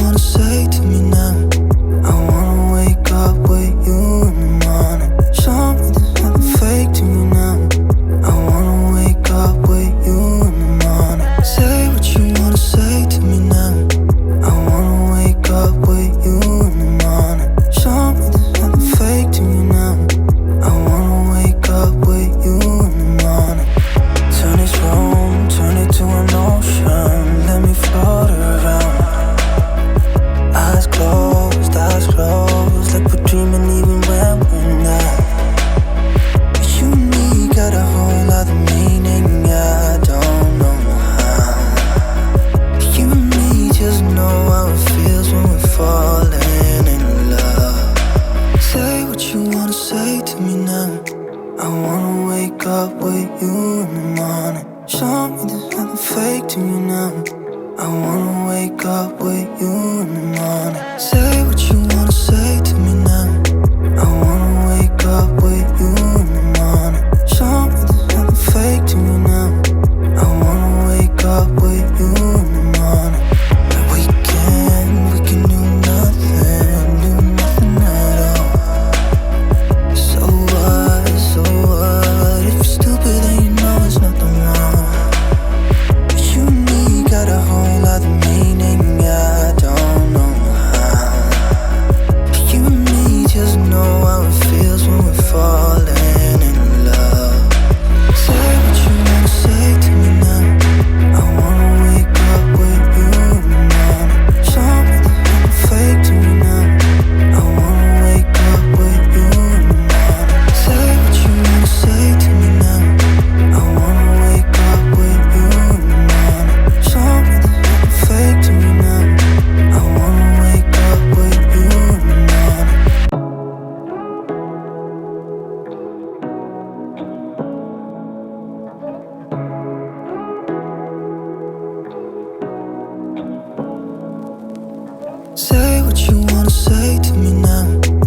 wanna say to me now. I wanna wake up with you in the morning. Show me there's nothing fake to me now. I wanna wake up with you in the morning. Say what you wanna say to me now. I wanna wake up with you in the morning. Show me there's nothing fake to me now. I wanna wake up with you in the morning. Turn this room, turn it to an ocean. Let me float around. Eyes closed, like we're dreaming even when we're not. You and me got a whole other meaning, I don't know how. You and me just know how it feels when we're falling in love. Say what you wanna say to me now. I wanna wake up with you in the morning. Show me there's nothing fake to me now. I wanna wake up with you in the morning. Say what you wanna say to me now. I wanna wake up with you in the morning. Show me there's nothing fake to me now. I wanna wake up with you in the morning. We can do nothing at all. So what, if you're stupid then you know there's nothing wrong. But you and me got a whole other meaning, I don't know how. But you and me just know how it feels when we're falling in love. Say what you wanna say to me now. I wanna wake up with you in the morning. Show me there's nothing fake to me now. I wanna wake up with you in the morning. Say what you wanna say to me now. I wanna wake up with you in the morning. Show me there's nothing fake to me now. I wanna wake up with you in the morning. Say what you wanna say to me now.